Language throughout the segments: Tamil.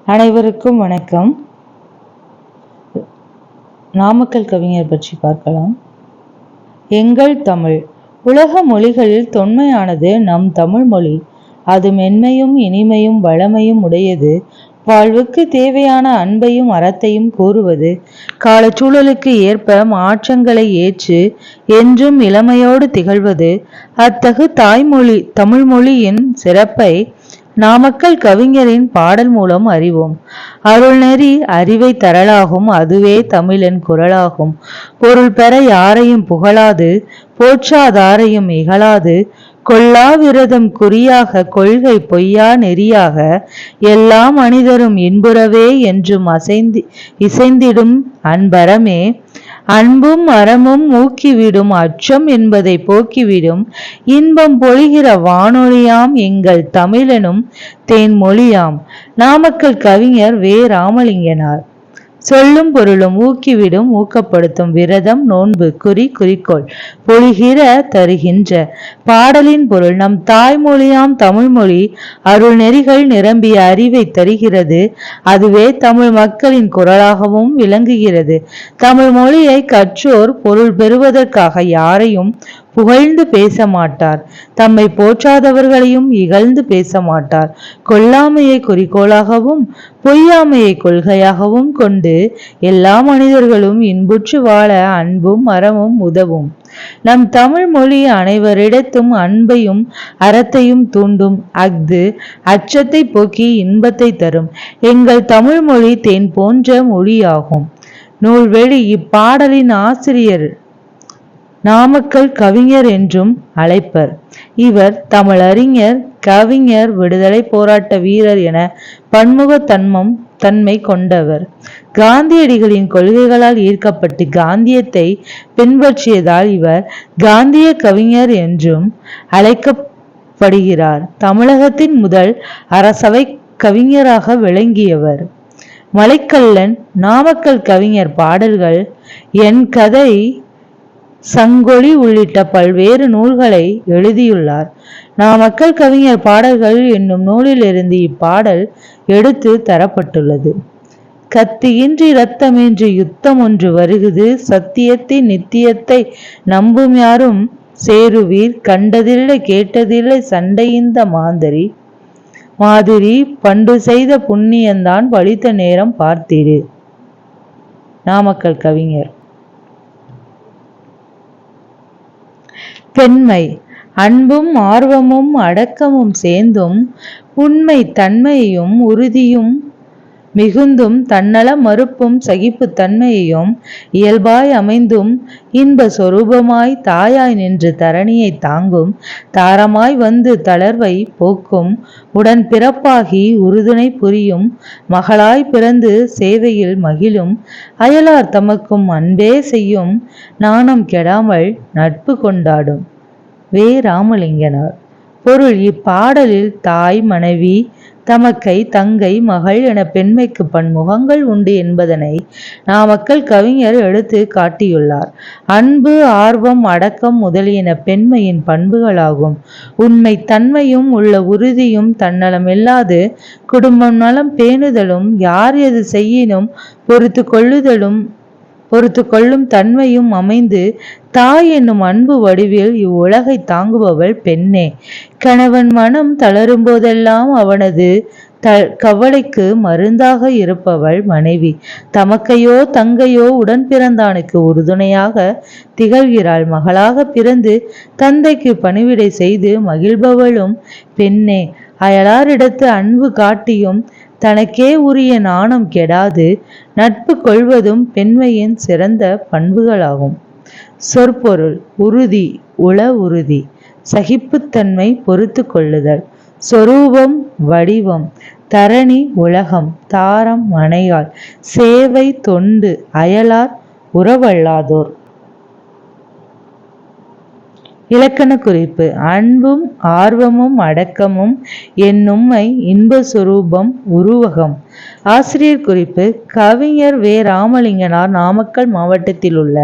அனைவருக்கும் வணக்கம். நாமக்கல் கவிஞர் பற்றி பார்க்கலாம். எங்கள் தமிழ் உலக மொழிகளில் தொன்மையானது நம் தமிழ் மொழி. அது மென்மையும் இனிமையும் வளமையும் உடையது. வாழ்வுக்கு தேவையான அன்பையும் அறத்தையும் கூறுவது. காலச்சூழலுக்கு ஏற்ப மாற்றங்களை ஏற்று என்றும் இளமையோடு திகழ்வது. அத்தகு தாய்மொழி தமிழ் மொழியின் சிறப்பை நாமக்கல் கவிஞரின் பாடல் மூலம் அறிவோம். அருள்நெறி அறிவை தரலாகும், அதுவே தமிழன் குரலாகும். பொருள் பெற யாரையும் புகழாது, போற்றாதாரையும் இகழாது, கொல்லா விரதம் குறியாக, கொள்கை பொய்யா நெறியாக, எல்லா மனிதரும் இன்புறவே என்றும் இசைந்திடும் அன்பரமே. அன்பும் அறமும் ஊக்கிவிடும், அச்சம் என்பதை போக்கிவிடும், இன்பம் பொழிகிற வானொலியாம் எங்கள் தமிழெனும் தேன்மொழியாம். நாமக்கல் கவிஞர் வே. ராமலிங்கனார். சொல்லும் பொருளும் ஊக்கிவிடும், ஊக்கப்படுத்தும், விரதம் நோன்பு குறி குறிக்கோள் பொழிகிற தருகின்ற. பாடலின் பொருள்: நம் தாய்மொழியாம் தமிழ்மொழி அருள் நெறிகள் நிரம்பிய அறிவை தருகிறது. அதுவே தமிழ் மக்களின் குரலாகவும் விளங்குகிறது. தமிழ் மொழியை கற்றோர் பொருள் பெறுவதற்காக யாரையும் புகழ்ந்து பேச மாட்டார், தம்மை போற்றாதவர்களையும் இகழ்ந்து பேச மாட்டார். கொல்லாமையை குறிக்கோளாகவும் பொய்யாமையை கொள்கையாகவும் கொண்டு எல்லா மனிதர்களும் இன்புற்று வாழ அன்பும் அறமும் உதவும். நம் தமிழ் மொழி அனைவரிடத்தும் அன்பையும் அறத்தையும் தூண்டும். அஃது அச்சத்தை போக்கி இன்பத்தை தரும். எங்கள் தமிழ் மொழி தேன் போன்ற மொழியாகும். நூல்வெளி: இப்பாடலின் ஆசிரியர் நாமக்கல் கவிஞர் என்றும் அழைப்பர். இவர் தமிழறிஞர், கவிஞர், விடுதலை போராட்ட வீரர் என பன்முக தன்மை கொண்டவர். காந்தியடிகளின் கொள்கைகளால் ஈர்க்கப்பட்டு காந்தியத்தை பின்பற்றியதால் இவர் காந்திய கவிஞர் என்றும் அழைக்கப்படுகிறார். தமிழகத்தின் முதல் அரசவை கவிஞராக விளங்கியவர். மலைக்கல்லன் நாமக்கல் கவிஞர் பாடல்கள், என் கதை, சங்கொலி உள்ளிட்ட பல்வேறு நூல்களை எழுதியுள்ளார். நாமக்கல் கவிஞர் பாடல்கள் என்னும் நூலிலிருந்து இப்பாடல் எடுத்து தரப்பட்டுள்ளது. கத்தியின்றி இரத்தமின்றி யுத்தம் ஒன்று வருகுது, சத்தியத்தின் நித்தியத்தை நம்பும் யாரும் சேருவீர், கண்டதில்லை கேட்டதில்லை சண்டையிந்த மாதிரி, பண்டு செய்த புண்ணியந்தான் பலித்த நேரம் பார்த்திடு. நாமக்கல் கவிஞர். பெண்மை: அன்பும் ஆர்வமும் அடக்கமும் சேர்ந்தும், உண்மை தன்மையையும் உறுதியும் மிகுந்தும், தன்னல மறுப்பும் சகிப்பு தன்மையையும் இயல்பாய் அமைந்தும், இன்ப சொரூபமாய் தாயாய் நின்று தரணியை தாங்கும், தாரமாய் வந்து தளர்வை போக்கும், உடன் பிறப்பாகி உறுதுணை புரியும், மகளாய் பிறந்து சேவையில் மகிழும், அயலார் தமக்கும் அன்பே செய்யும், நாணம் கெடாமல் நட்பு கொண்டாடும். வே. ராமலிங்கனார். பொருள்: இப்பாடலில் தாய், மனைவி, தமக்கை, தங்கை, மகள் என பெண்மைக்கு பன்முகங்கள் உண்டு என்பதனை நாமக்கல் கவிஞர் எடுத்து காட்டியுள்ளார். அன்பு, ஆர்வம், அடக்கம் முதலியன பெண்மையின் பண்புகளாகும். உண்மை தன்மையும் உள்ள உறுதியும், தன்னலம் இல்லாது குடும்பம் நலம் பேணுதலும், யார் எது செய்யினும் பொறுத்து கொள்ளும் தன்மையும் அமைந்து, தாய் என்னும் அன்பு வடிவில் இவ்வுலகை தாங்குபவள் பெண்ணே. கணவன் மனம் தளரும் போதெல்லாம் அவனது கவலைக்கு மருந்தாக இருப்பவள் மனைவி. தமக்கையோ தங்கையோ உடன் பிறந்தானுக்கு உறுதுணையாக திகழ்கிறாள். மகளாக பிறந்து தந்தைக்கு பணிவிடை செய்து மகிழ்பவளும் பெண்ணே. அயலாரிடத்து அன்பு காட்டியும் தனக்கே உரிய நாணம் கெடாது நட்பு கொள்வதும் பெண்மையின் சிறந்த பண்புகளாகும். சொற்பொருள்: உறுதி, உள உறுதி, சகிப்புத்தன்மை, பொறுத்து கொள்ளுதல். சொரூபம், வடிவம், தரணி, உலகம், தாரம், மனையாள், சேவை, தொண்டு, அயலார், உறவல்லாதோர். இலக்கண குறிப்பு: அன்பும் ஆர்வமும் அடக்கமும் என்னும்மை இன்ப சொரூபம் உருவகம். ஆசிரியர் குறிப்பு: கவிஞர் வே. ராமலிங்கனார் நாமக்கல் மாவட்டத்தில் உள்ள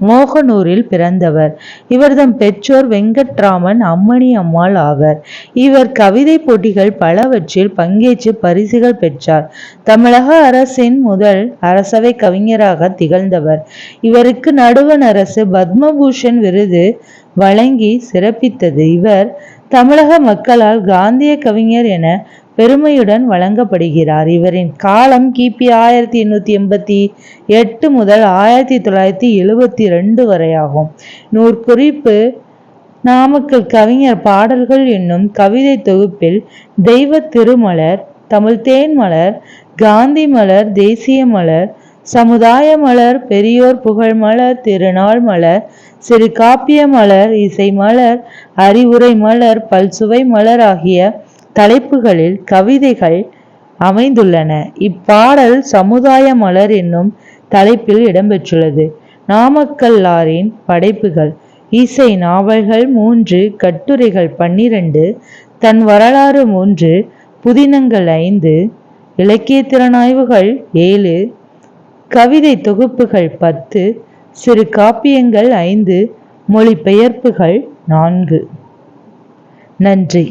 மோகனூரில் பிறந்தவர். இவர்தம் பெற்றோர் வெங்கட்ராமன், அம்மணி அம்மாள் ஆவர். இவர் கவிதை போட்டிகள் பலவற்றில் பங்கேற்று பரிசுகள் பெற்றார். தமிழக அரசின் முதல் அரசவை கவிஞராக திகழ்ந்தவர். இவருக்கு நடுவண் அரசு பத்மபூஷன் விருது வழங்கி சிறப்பித்தது. இவர் தமிழக மக்களால் காந்திய கவிஞர் என பெருமையுடன் வழங்கப்படுகிறார். இவரின் காலம் கிபி 1888 முதல் 1972 வரையாகும். நூற்குறிப்பு: நாமக்கல் கவிஞர் பாடல்கள் என்னும் கவிதை தொகுப்பில் தெய்வ திருமலர், தமிழ் தேன்மலர், காந்தி மலர், தேசிய மலர், சமுதாய மலர், பெரியோர் புகழ் மலர், திருநாள் மலர், சிறு காப்பிய மலர், இசை மலர், அறிவுரை மலர், பல்சுவை மலர் ஆகிய தலைப்புகளில் கவிதைகள் அமைந்துள்ளன. இப்பாடல் சமுதாய மலர் என்னும் தலைப்பில் இடம்பெற்றுள்ளது. நாமக்கல்லாரின் படைப்புகள்: இசை நாவல்கள் 3, கட்டுரைகள் 12, தன் வரலாறு 3, புதினங்கள் 5, இலக்கிய திறனாய்வுகள் 7, கவிதை தொகுப்புகள் 10, சிறு காப்பியங்கள் 5, மொழிபெயர்ப்புகள் 4. நன்றி.